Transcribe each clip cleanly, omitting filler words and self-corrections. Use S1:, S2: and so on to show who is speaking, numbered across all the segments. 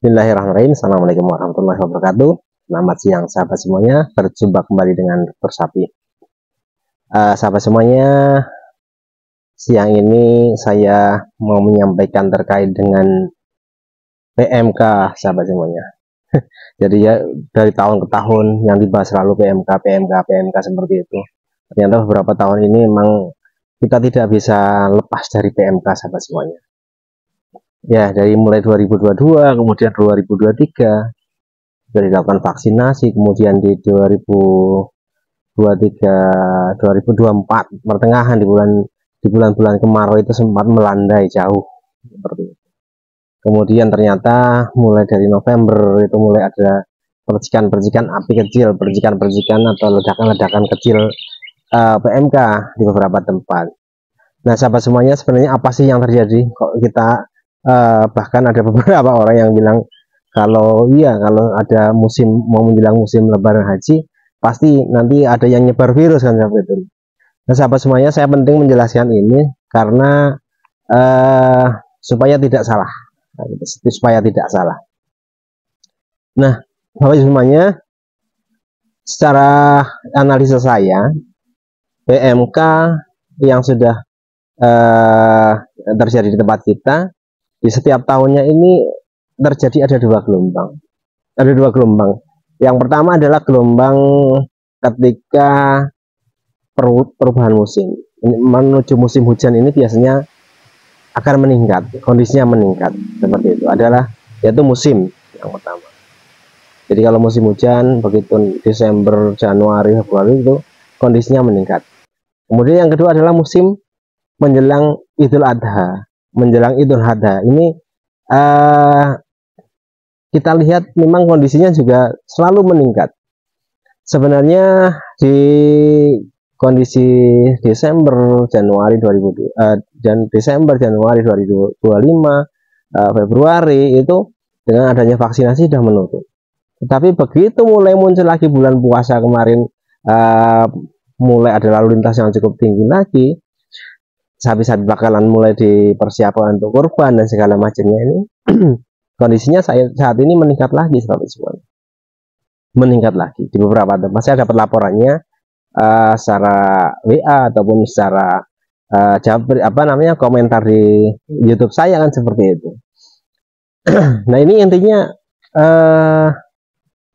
S1: Bismillahirrahmanirrahim. Assalamualaikum warahmatullahi wabarakatuh. Selamat siang sahabat semuanya. Berjumpa kembali dengan Dr. Sapi. Sahabat semuanya, siang ini saya mau menyampaikan terkait dengan PMK sahabat semuanya. Jadi ya dari tahun ke tahun yang dibahas selalu PMK seperti itu. Ternyata beberapa tahun ini memang kita tidak bisa lepas dari PMK sahabat semuanya. Ya, dari mulai 2022, kemudian 2023 sudah dilakukan vaksinasi, kemudian di 2023, 2024 pertengahan di bulan-bulan kemarau itu sempat melandai jauh seperti itu. Kemudian ternyata mulai dari November itu mulai ada percikan-percikan api kecil, percikan-percikan atau ledakan-ledakan kecil PMK di beberapa tempat. Nah, sahabat semuanya, sebenarnya apa sih yang terjadi? Kok kita bahkan ada beberapa orang yang bilang kalau ada mau menjelang musim lebaran haji pasti nanti ada yang nyebar virus kan seperti itu. Nah, sahabat semuanya, saya penting menjelaskan ini karena supaya tidak salah. Nah, sahabat semuanya, secara analisa saya, PMK yang sudah terjadi di tempat kita di setiap tahunnya ini terjadi ada dua gelombang. Yang pertama adalah gelombang ketika perubahan musim menuju musim hujan. Ini biasanya akan meningkat, kondisinya meningkat seperti itu, yaitu musim yang pertama. Jadi kalau musim hujan begitu Desember, Januari, Februari itu kondisinya meningkat. Kemudian yang kedua adalah musim menjelang Idul Adha. Ini kita lihat memang kondisinya juga selalu meningkat. Sebenarnya di kondisi Desember Januari 2025, Februari itu dengan adanya vaksinasi sudah menutup. Tetapi begitu mulai muncul lagi bulan puasa kemarin, mulai ada lalu lintas yang cukup tinggi lagi, sapi-sapi bakalan mulai dipersiapkan untuk kurban dan segala macamnya ini. Kondisinya saat ini meningkat lagi seperti semua. Meningkat lagi di beberapa tempat. Saya dapat laporannya secara WA ataupun secara komentar di YouTube saya kan seperti itu. Nah, ini intinya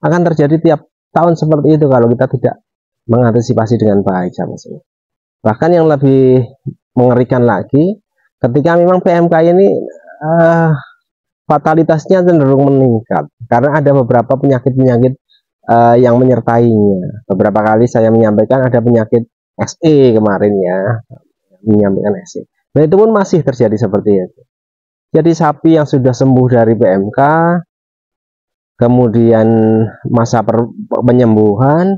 S1: akan terjadi tiap tahun seperti itu kalau kita tidak mengantisipasi dengan baik sama sekali. Bahkan yang lebih mengerikan lagi, ketika memang PMK ini fatalitasnya cenderung meningkat karena ada beberapa penyakit-penyakit yang menyertainya. Beberapa kali saya menyampaikan ada penyakit SE kemarin ya, menyampaikan SE. Nah, itu pun masih terjadi seperti itu. Jadi sapi yang sudah sembuh dari PMK, kemudian masa penyembuhan,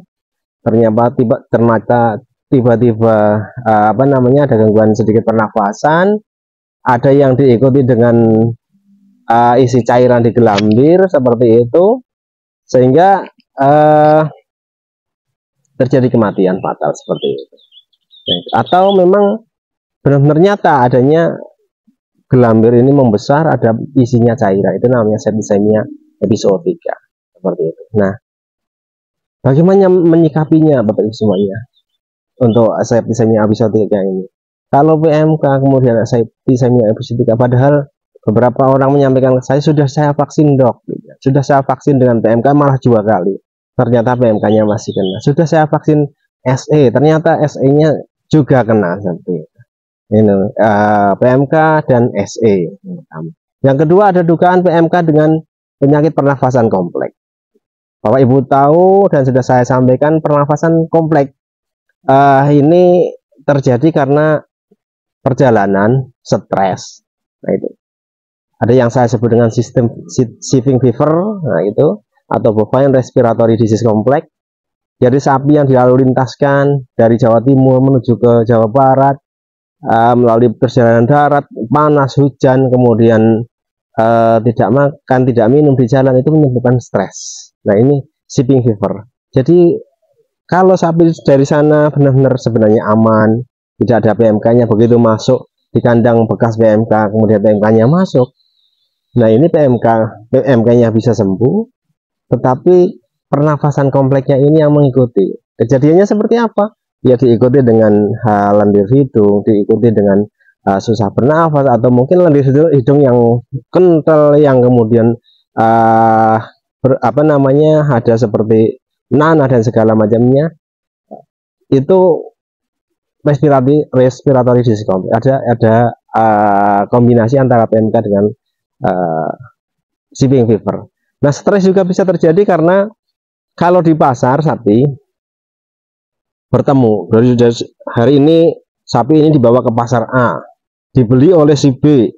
S1: ternyata tiba-tiba ada gangguan sedikit pernafasan, ada yang diikuti dengan isi cairan di gelambir seperti itu, sehingga terjadi kematian fatal seperti itu. Atau memang benar-benar nyata adanya gelambir ini membesar, ada isinya cairan, itu namanya septicemia episodika seperti itu. Nah, bagaimana menyikapinya Bapak Ibu semuanya untuk septicemia episodika ini? Kalau PMK kemudian septicemia episodika, padahal beberapa orang menyampaikan ke saya, sudah saya vaksin dok, sudah saya vaksin dengan PMK malah 2 kali, ternyata PMK-nya masih kena. Sudah saya vaksin SE, ternyata SE-nya juga kena seperti itu. Ini PMK dan SE. Yang kedua ada dugaan PMK dengan penyakit pernafasan kompleks. Bapak Ibu tahu dan sudah saya sampaikan, pernafasan kompleks ini terjadi karena perjalanan stres. Nah, itu ada yang saya sebut dengan sistem sifting fever, nah itu, atau bovine respiratory disease complex. Jadi sapi yang dilalu lintaskan dari Jawa Timur menuju ke Jawa Barat, melalui perjalanan darat, panas, hujan, kemudian tidak makan, tidak minum di jalan, itu menyebabkan stres. Nah, ini sifting fever. Jadi kalau sapi dari sana benar-benar sebenarnya aman, tidak ada PMK-nya, begitu masuk di kandang bekas PMK, kemudian PMK-nya masuk, Nah ini PMK-nya bisa sembuh, tetapi pernafasan kompleksnya ini yang mengikuti. Kejadiannya seperti apa? Ya diikuti dengan lendir hidung, diikuti dengan susah bernafas, atau mungkin lendir hidung yang kental, yang kemudian ada seperti nanah dan segala macamnya. Itu respiratory disease complex. Ada kombinasi antara PMK dengan shipping fever. Nah, stres juga bisa terjadi karena kalau di pasar sapi bertemu, dari hari ini sapi ini dibawa ke pasar A, dibeli oleh si B,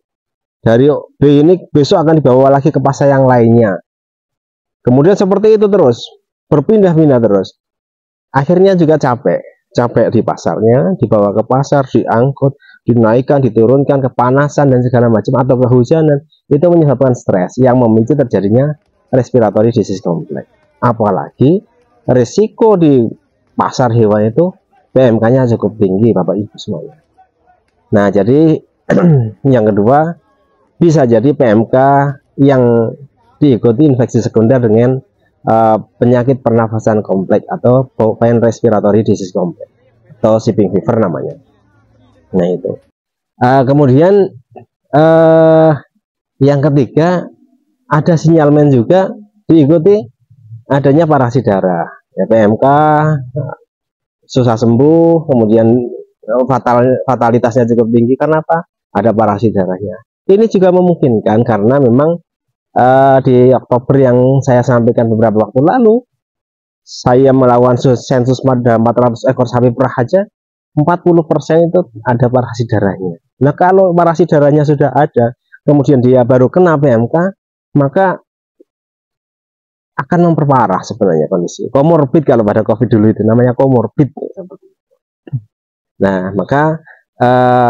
S1: dari B ini besok akan dibawa lagi ke pasar yang lainnya. Kemudian seperti itu terus, berpindah-pindah terus. Akhirnya juga capek di pasarnya, dibawa ke pasar, diangkut, dinaikkan, diturunkan, kepanasan dan segala macam, atau kehujanan. Itu menyebabkan stres yang memicu terjadinya respiratory disease complex. Apalagi risiko di pasar hewan itu PMK-nya cukup tinggi, Bapak Ibu semuanya. Nah, jadi yang kedua, bisa jadi PMK yang diikuti infeksi sekunder dengan penyakit pernafasan kompleks atau bovine respiratory disease complex atau shipping fever namanya. Nah itu. Kemudian yang ketiga, ada sinyalmen juga diikuti adanya parasi darah. Ya, PMK susah sembuh, kemudian fatalitasnya cukup tinggi. Karena apa? Ada parasi darahnya. Ini juga memungkinkan karena memang di Oktober yang saya sampaikan beberapa waktu lalu, saya melakukan sensus pada 400 ekor sapi perah aja, 40% itu ada parasi darahnya. Nah, kalau parasi darahnya sudah ada, kemudian dia baru kena PMK, maka akan memperparah sebenarnya kondisi. Komorbid kalau pada COVID dulu itu namanya komorbid. Nah, maka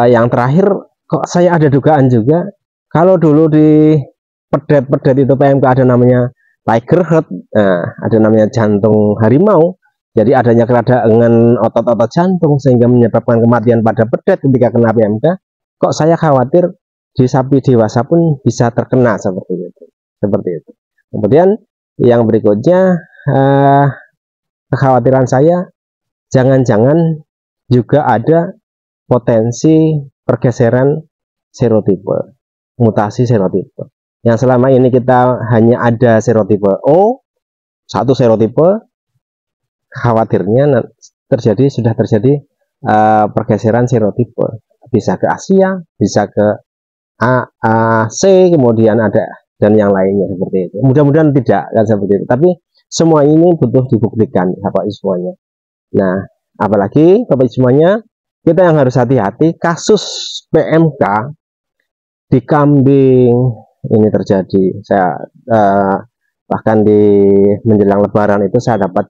S1: yang terakhir, kok saya ada dugaan juga, kalau dulu di pedet itu PMK ada namanya tiger heart, ada namanya jantung harimau. Jadi adanya keradaan otot-otot jantung sehingga menyebabkan kematian pada pedet ketika kena PMK. Kok saya khawatir di sapi dewasa pun bisa terkena seperti itu. Kemudian yang berikutnya, kekhawatiran saya, jangan-jangan juga ada potensi pergeseran serotipe, mutasi serotipe. Yang selama ini kita hanya ada serotipe O, satu serotipe, khawatirnya sudah terjadi pergeseran serotipe. Bisa ke Asia, bisa ke A, C, kemudian ada dan yang lainnya seperti itu. Mudah-mudahan tidak kan seperti itu. Tapi semua ini butuh dibuktikan, Bapak Ibu semuanya. Nah, apalagi Bapak Ibu semuanya, kita yang harus hati-hati, kasus PMK di kambing ini terjadi. Saya bahkan di menjelang Lebaran itu saya dapat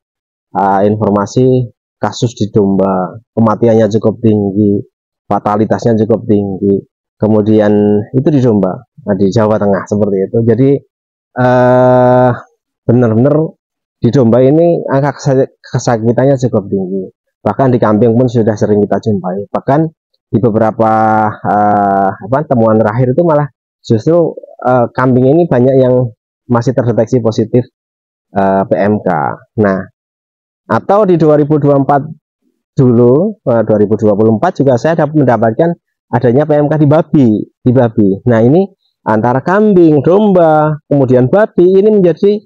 S1: informasi kasus di domba, kematiannya cukup tinggi, fatalitasnya cukup tinggi. Kemudian itu di domba, di Jawa Tengah seperti itu. Jadi benar-benar di domba ini angka kesakitannya cukup tinggi. Bahkan di kambing pun sudah sering kita jumpai. Bahkan di beberapa temuan terakhir itu malah justru kambing ini banyak yang masih terdeteksi positif PMK. Nah, atau di 2024 dulu, 2024 juga saya dapat mendapatkan adanya PMK di babi. Nah, ini antara kambing, domba, kemudian babi ini menjadi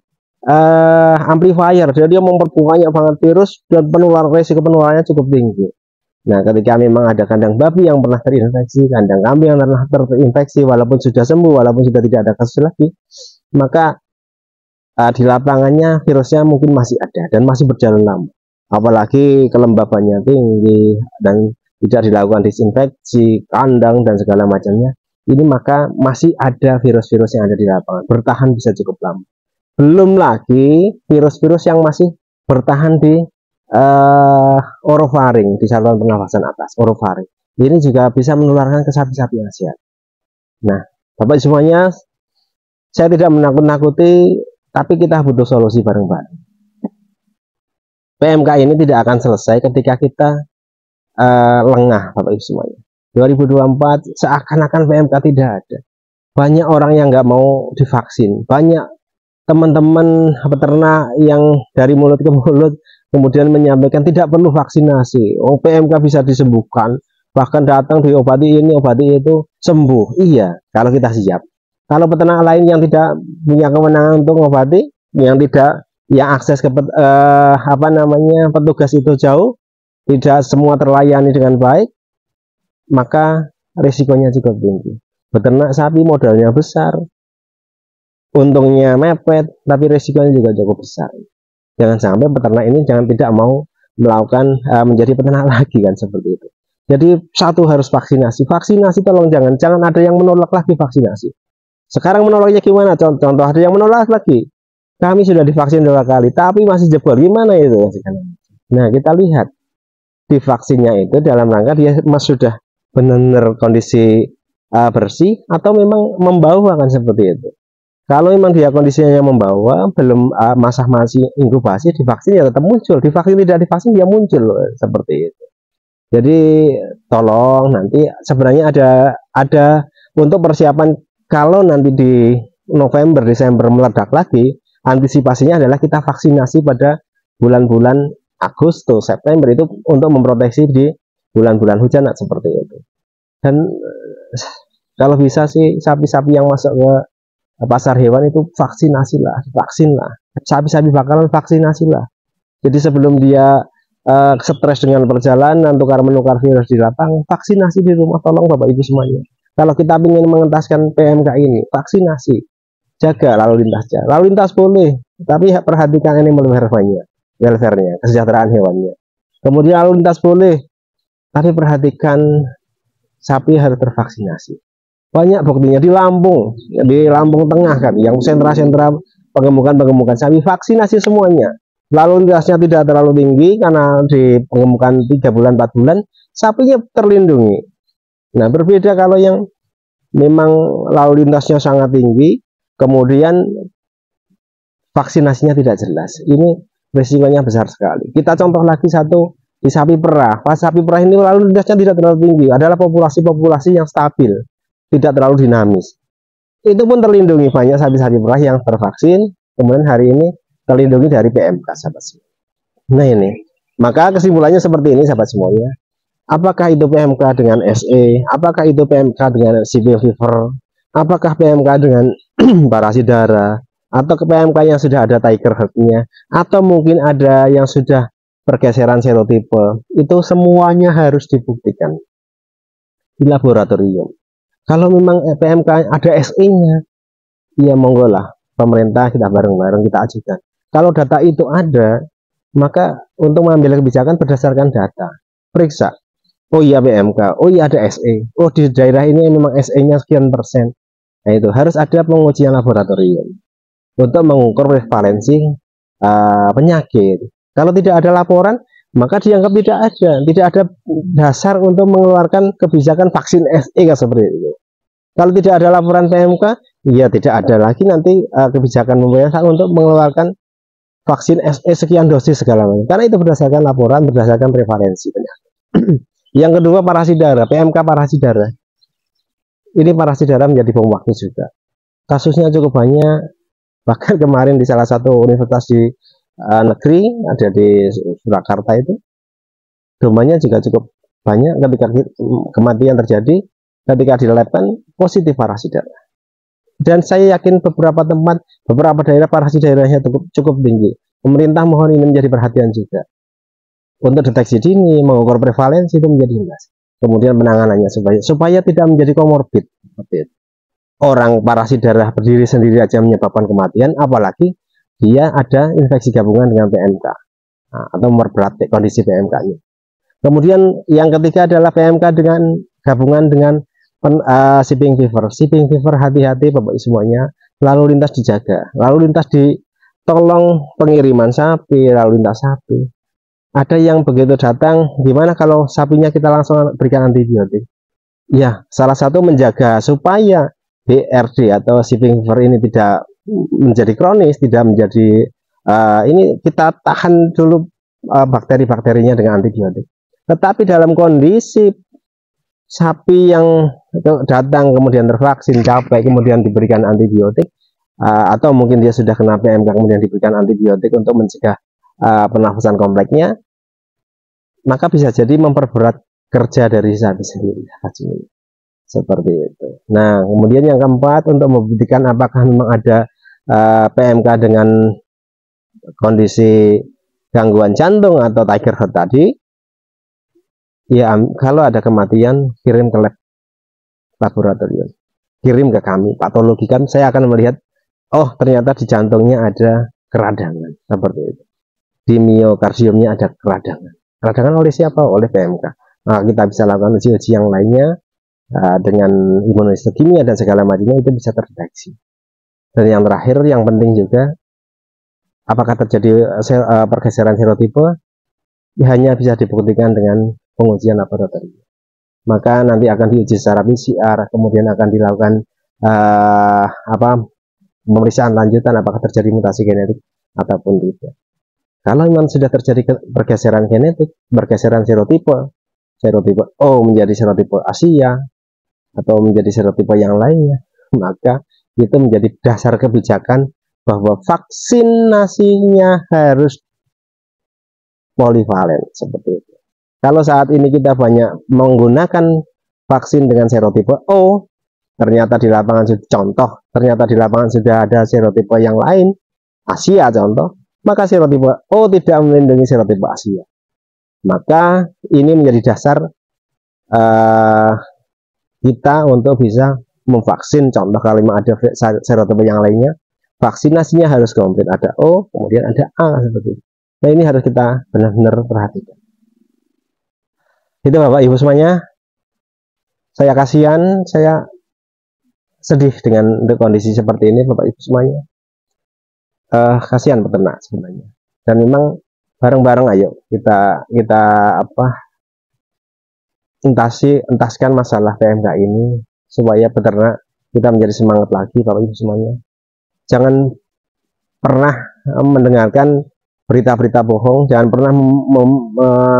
S1: amplifier. Jadi dia memperbanyak banget virus dan resiko penularannya cukup tinggi. Nah, ketika memang ada kandang babi yang pernah terinfeksi, kandang kambing yang pernah terinfeksi, walaupun sudah sembuh, walaupun sudah tidak ada kasus lagi, maka di lapangannya virusnya mungkin masih ada dan masih berjalan lama. Apalagi kelembabannya tinggi dan tidak dilakukan disinfeksi kandang dan segala macamnya, ini maka masih ada virus-virus yang ada di lapangan, bertahan bisa cukup lama. Belum lagi virus-virus yang masih bertahan di orofaring, di saluran pernafasan atas, orofaring. Ini juga bisa menularkan ke sapi-sapi yang sehat. Nah, Bapak semuanya, saya tidak menakut-nakuti, tapi kita butuh solusi bareng-bareng. PMK ini tidak akan selesai ketika kita lengah, Bapak Ibu semuanya. 2024 seakan-akan PMK tidak ada. banyak orang yang nggak mau divaksin, banyak teman-teman peternak yang dari mulut ke mulut kemudian menyampaikan tidak perlu vaksinasi, oh PMK bisa disembuhkan, bahkan datang diobati ini obati itu sembuh. Iya, kalau kita siap. Kalau peternak lain yang tidak punya kewenangan untuk mengobati, yang tidak, yang akses ke petugas itu jauh, tidak semua terlayani dengan baik, maka risikonya cukup tinggi. Peternak sapi modalnya besar, untungnya mepet, tapi risikonya juga cukup besar. Jangan sampai peternak ini tidak mau melakukan menjadi peternak lagi, kan seperti itu. Jadi satu, harus vaksinasi. Vaksinasi tolong jangan ada yang menolak lagi vaksinasi. Sekarang menolaknya gimana? Contoh ada yang menolak lagi. Kami sudah divaksin 2 kali, tapi masih jebol. Gimana itu? Nah, kita lihat di vaksinnya itu dalam rangka dia sudah benar-benar kondisi bersih atau memang membawa, kan seperti itu. Kalau memang dia kondisinya membawa, belum masih inkubasi, divaksin ya tetap muncul. Divaksin tidak divaksin dia muncul, seperti itu. Jadi tolong nanti sebenarnya ada untuk persiapan kalau nanti di November Desember meledak lagi, antisipasinya adalah kita vaksinasi pada bulan-bulan Agustus September itu untuk memproteksi di bulan-bulan hujan, seperti itu. Dan kalau bisa sih sapi-sapi yang masuk ke pasar hewan itu vaksinasilah, sapi-sapi bakalan vaksinasilah. Jadi sebelum dia stres dengan perjalanan, tukar-menukar virus di lapangan, vaksinasi di rumah. Tolong Bapak Ibu semuanya. Kalau kita ingin mengentaskan PMK ini, vaksinasi, jaga lalu lintasnya. Lalu lintas boleh, tapi perhatikan animal welfare-nya, kesejahteraan hewannya. Kemudian lalu lintas boleh, tapi perhatikan sapi harus tervaksinasi. Banyak buktinya di Lampung Tengah kan, yang sentra-sentra pengemukan sapi vaksinasi semuanya. Lalu lintasnya tidak terlalu tinggi karena di pengemukan 3 bulan 4 bulan sapinya terlindungi. Nah, berbeda kalau yang memang lalu lintasnya sangat tinggi, kemudian vaksinasinya tidak jelas. Ini risikonya besar sekali. Kita contoh lagi satu di sapi perah. Pas sapi perah ini lalu lintasnya tidak terlalu tinggi, adalah populasi yang stabil, tidak terlalu dinamis. Itu pun terlindungi, banyak sapi-sapi perah yang tervaksin, kemudian hari ini terlindungi dari PMK, sahabat semua. Nah ini, maka kesimpulannya seperti ini, sahabat semuanya. Apakah itu PMK dengan SE? Apakah itu PMK dengan Spring Fever? Apakah PMK dengan Parasidara? Atau ke PMK yang sudah ada Tiger Herd-nya? Atau mungkin ada yang sudah pergeseran serotipe? Itu semuanya harus dibuktikan di laboratorium. Kalau memang PMK ada SE-nya, ya monggo lah, pemerintah kita bareng-bareng kita ajukan. Kalau data itu ada, maka untuk mengambil kebijakan berdasarkan data, periksa. Oh iya PMK, oh iya ada SE, oh di daerah ini memang SE-nya sekian persen. Nah itu harus ada pengujian laboratorium untuk mengukur prevalensi penyakit. Kalau tidak ada laporan, maka dianggap tidak ada dasar untuk mengeluarkan kebijakan vaksin SE seperti itu. Kalau tidak ada laporan PMK, ya tidak ada lagi nanti kebijakan pemerintah untuk mengeluarkan vaksin SE sekian dosis segala macam. Karena itu berdasarkan laporan, berdasarkan prevalensi penyakit. Yang kedua, Parasidara, PMK Parasidara. Ini Parasidara menjadi bom waktu juga. Kasusnya cukup banyak. Bahkan kemarin di salah satu universitas di negeri, ada di Surakarta itu, domanya juga cukup banyak ketika kematian terjadi ketika dilabkan positif Parasidara. Dan saya yakin beberapa tempat, beberapa daerah Parasidaranya cukup tinggi. Pemerintah mohon ini menjadi perhatian juga. Untuk deteksi dini, mengukur prevalensi itu menjadi jelas. Kemudian penanganannya supaya tidak menjadi komorbid. Orang Parasidara berdiri sendiri aja menyebabkan kematian, apalagi dia ada infeksi gabungan dengan PMK atau memperberat kondisi PMK-nya. Kemudian yang ketiga adalah PMK dengan gabungan dengan Spring Fever. Spring Fever, hati-hati Bapak semuanya. Lalu lintas dijaga, lalu lintas ditolong pengiriman sapi, lalu lintas sapi. Ada yang begitu datang, gimana kalau sapinya kita langsung berikan antibiotik? Ya, salah satu menjaga supaya BRD atau Spring Fever ini tidak menjadi kronis, tidak menjadi ini kita tahan dulu bakteri-bakterinya dengan antibiotik. Tetapi dalam kondisi sapi yang datang kemudian tervaksin capek kemudian diberikan antibiotik, atau mungkin dia sudah kena PMK kemudian diberikan antibiotik untuk mencegah pernafasan kompleksnya, maka bisa jadi memperberat kerja dari sapi sendiri. Seperti itu. Nah, kemudian yang keempat, untuk membuktikan apakah memang ada PMK dengan kondisi gangguan jantung atau Tiger Heart tadi, ya kalau ada kematian kirim ke lab laboratorium, kirim ke kami patologi, kan saya akan melihat, oh ternyata di jantungnya ada keradangan seperti itu, di miokardiumnya ada keradangan oleh siapa? Oleh PMK. Nah, kita bisa lakukan uji-uji yang lainnya dengan imunohistokimia dan segala macamnya, itu bisa terdeteksi. Dan yang terakhir yang penting juga, apakah terjadi pergeseran serotipe, hanya bisa dibuktikan dengan pengujian laboratorium. Maka nanti akan diuji secara PCR, kemudian akan dilakukan pemeriksaan lanjutan apakah terjadi mutasi genetik ataupun tidak. Kalau memang sudah terjadi pergeseran genetik, pergeseran serotipe O menjadi serotipe Asia atau menjadi serotipe yang lainnya, maka itu menjadi dasar kebijakan bahwa vaksinasinya harus polivalen seperti itu. Kalau saat ini kita banyak menggunakan vaksin dengan serotipe O, ternyata di lapangan ternyata di lapangan sudah ada serotipe yang lain, Asia contoh, maka serotipe O tidak melindungi serotipe Asia. Maka ini menjadi dasar kita untuk bisa memvaksin. Contoh kalau ada serotipe yang lainnya, vaksinasinya harus komplit, ada O, kemudian ada A seperti itu. Nah, ini harus kita benar-benar perhatikan. Itu Bapak Ibu semuanya. Saya kasihan, saya sedih dengan kondisi seperti ini Bapak Ibu semuanya. Kasihan peternak sebenarnya. Dan memang bareng-bareng ayo kita entaskan masalah PMK ini supaya peternak kita menjadi semangat lagi Bapak Ibu semuanya. Jangan pernah mendengarkan berita-berita bohong, jangan pernah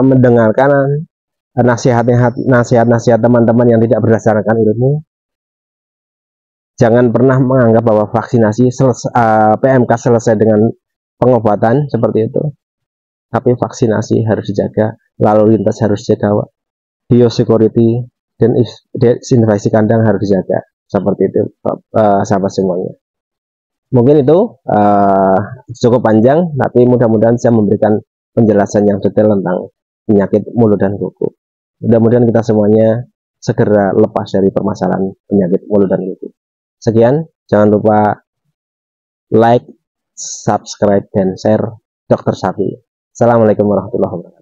S1: mendengarkan nasihat-nasihat teman-teman yang tidak berdasarkan ilmu. Jangan pernah menganggap bahwa vaksinasi PMK selesai dengan pengobatan seperti itu. Tapi vaksinasi harus dijaga, lalu lintas harus dijaga, biosecurity dan disinfeksi kandang harus dijaga. Seperti itu sahabat semuanya. Mungkin itu cukup panjang, tapi mudah-mudahan saya memberikan penjelasan yang detail tentang penyakit mulut dan kuku. Mudah-mudahan kita semuanya segera lepas dari permasalahan penyakit mulut dan kuku. Sekian, jangan lupa like, subscribe, dan share Dokter Sapi. Assalamualaikum warahmatullahi wabarakatuh.